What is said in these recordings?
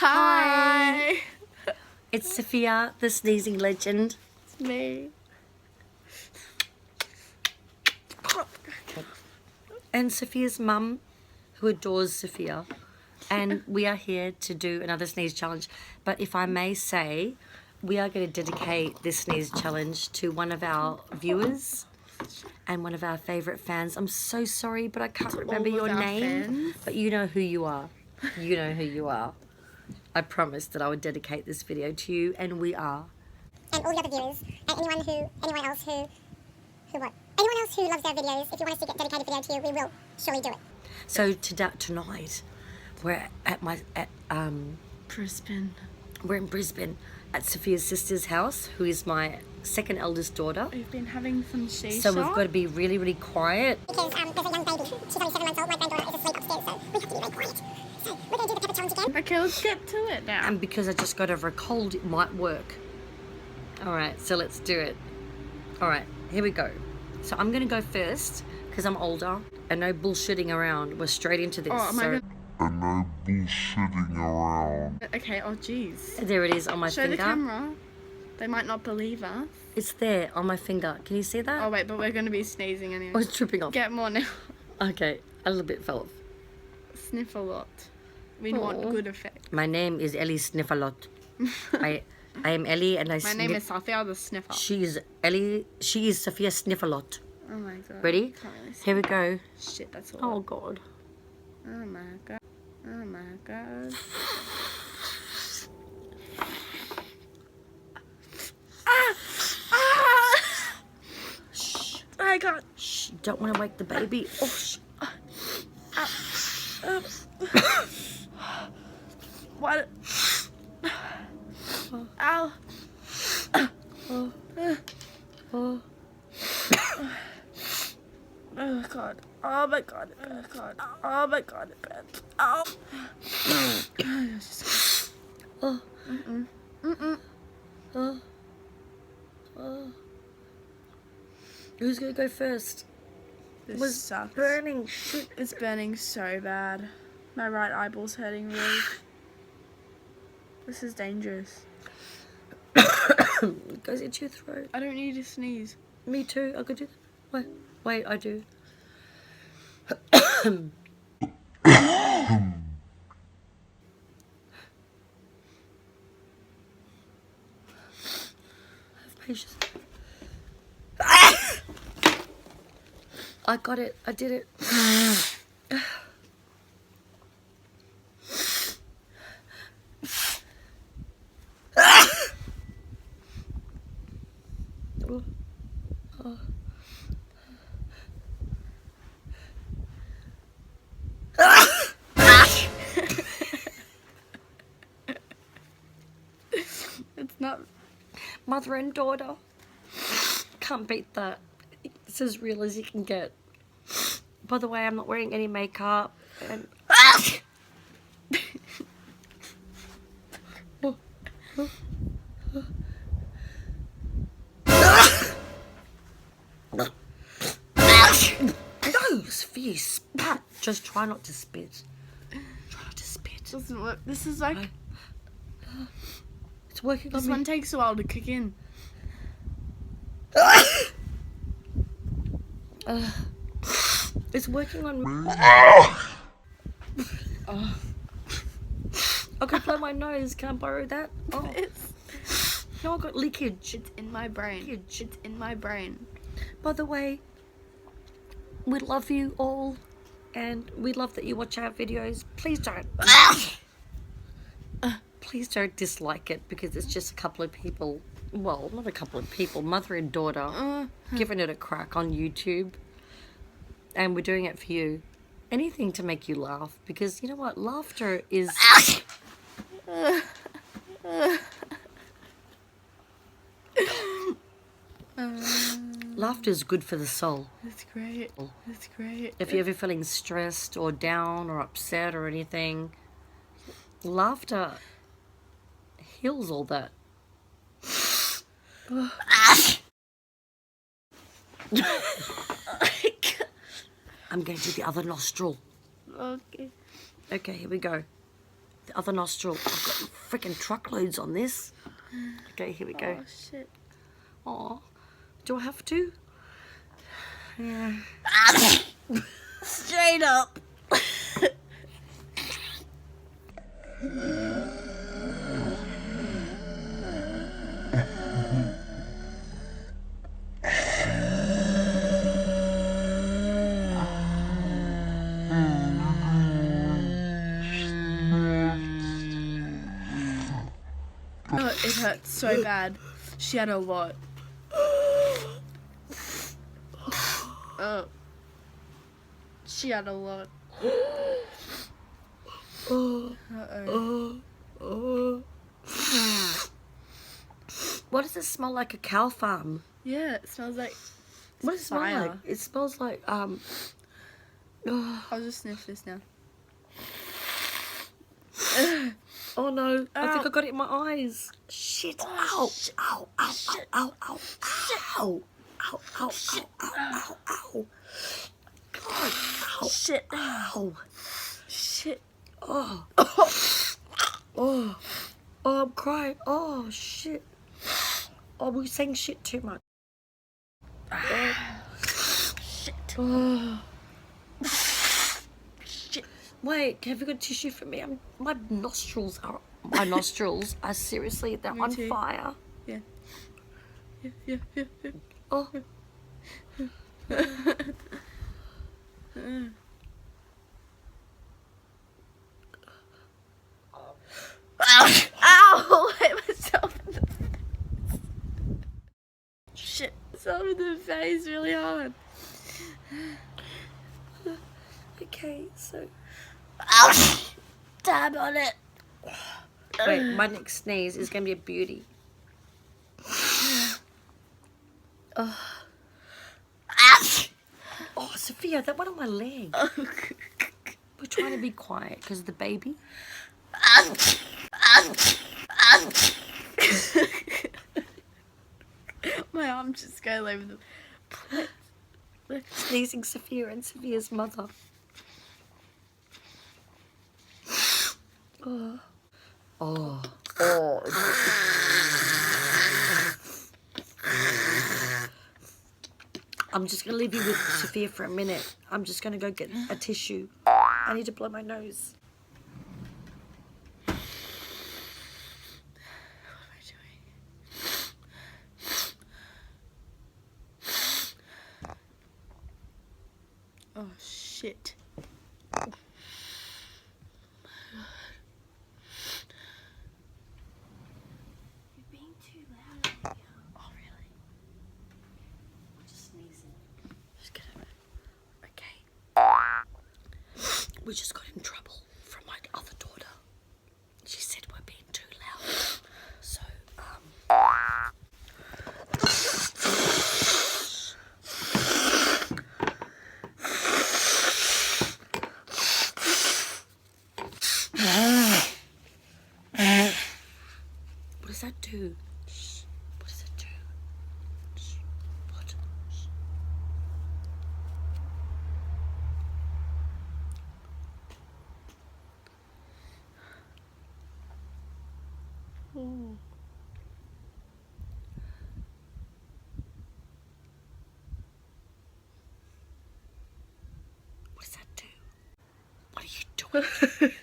Hi. It's Sophia, the sneezing legend. It's me. And Sophia's mum, who adores Sophia. And we are here to do another sneeze challenge. But if I may say, we are going to dedicate this sneeze challenge to one of our viewers and one of our favourite fans. I'm so sorry, but I can't remember your name. Fans. But you know who you are. You know who you are. I promised that I would dedicate this video to you, and we are. And all the other viewers, and anyone else who loves our videos, if you want us to get dedicated video to you, we will surely do it. So tonight, we're at Brisbane. we're in Brisbane at Sophia's sister's house, who is my second eldest daughter. We've been having some shisha. So we've got to be really, really quiet. Because there's a young baby. She's only 7 months old. My granddaughter is asleep upstairs, so we have to be very quiet. So we're going to do the pepper challenge again. Okay, let's get to it now. And because I just got over a cold, it might work. All right, so let's do it. All right, here we go. So I'm going to go first because I'm older and no bullshitting around. We're straight into this. Oh, am I so And no bullshitting around. Okay, oh jeez. there it is on my Show finger. the camera. They might not believe us. It's there on my finger. Can you see that? Oh wait, but we're going to be sneezing anyway. Oh, it's tripping off. Get more now. Okay, a little bit fell off. Sniff a lot. We want Aw. good effect. My name is Ellie Sniffalot. I am Ellie and I My name is Sophia the Sniffer. She is Ellie. She is Sophia Sniffalot. Oh my god. Ready? Can't really see. Here we go. Shit, that's all. Oh God. Oh my god. Oh my god. Shh. Oh my god. Shh. Don't want to wake the baby. Oh, shh. What? Ow. Oh. Oh. Oh god. Oh my god. Oh god. Oh my god. It burns. Ow. Oh. Oh. Oh. Who's gonna go first? This Was sucks. burning. Shit. It's burning so bad. My right eyeball's hurting really. This is dangerous. It goes into your throat. I don't need to sneeze. Me too. I could do that. Wait, I do. Have patience. I got it. I did it. Oh. Oh. It's not. Mother and daughter. Can't beat that. It's as real as you can get. By the way, I'm not wearing any makeup. And no, Sophia, spat. Just try not to spit. Try not to spit. Doesn't work. This is like. It's working on This me. one takes a while to kick in. It's working on me. Oh. I could blow my nose. Can I borrow that? Oh, no, I got leakage. It's in my brain. It's in my brain. By the way, we love you all, and we love that you watch our videos. Please don't. Please don't dislike it because it's just a couple of people. Well, not a couple of people. Mother and daughter giving it a crack on YouTube, and we're doing it for you. Anything to make you laugh, because you know what? Laughter is. Laughter is good for the soul. It's great. It's great. If you're ever feeling stressed or down or upset or anything, laughter heals all that. I'm going to do the other nostril. Okay. Okay, here we go. The other nostril. I've got freaking truckloads on this. Okay, here we go. Oh shit. Oh, do I have to? Yeah. Straight up. Oh, it hurts so bad. She had a lot. Oh. She had a lot. Uh-oh. What does it smell like? A cow farm? Yeah, it smells like What does it smell fire. like? It smells like I'll just sniff this now. Oh no! I think Ow. I got it in my eyes. Shit! Ow! shit. Ow! Ow! Ow! Ow! Ow! Ow! Ow! Ow! Ow! Ow! God! Ow! Shit. Ow! Shit. Oh! Oh! Oh! I'm crying. Oh shit! Oh, we're saying shit too much. Shit. Oh. Shit. Wait, have you got tissue for me? My nostrils are seriously, they're Me on too. fire. Yeah. Yeah. Oh. Ow! Ow! I hit myself in the face. Shit. Myself in the face really hard. Okay, so. Ow! Dab on it. Wait, my next sneeze is gonna be a beauty. Ow! Oh, Sophia, that one on my leg. We're trying to be quiet because of the baby. My arm just go all over the place. Sneezing Sophia and Sophia's mother. Oh. Oh. Oh. I'm just going to leave you with Sophia for a minute. I'm just going to go get a tissue. I need to blow my nose. What am I doing? Oh shit. You're being too loud. Oh really? I'm just sneezing. Just gonna... Okay. We just got in trouble from my other daughter. She said we're being too loud. So, what does that do? What does it do? What? Ooh. What does that do? What are you doing?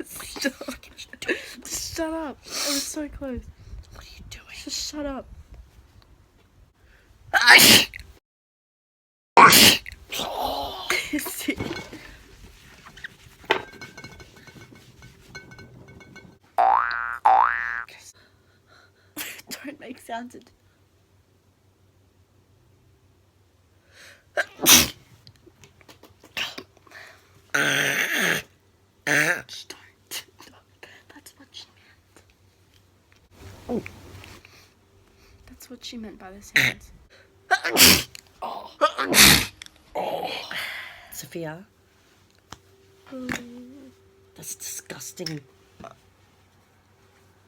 Stop. What are you doing? Shut up. I was so close. What are you doing? Just shut up. See? Don't make sounds. Shh, don't. That's what she meant. That's what she meant by the sounds. Sophia, that's disgusting.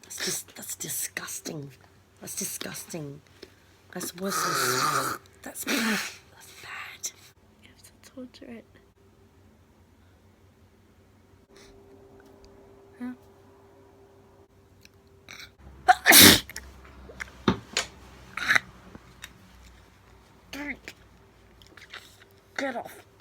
That's disgusting. That's disgusting. That's worse than... That's bad. That's bad. You have to torture it. Huh? Get off.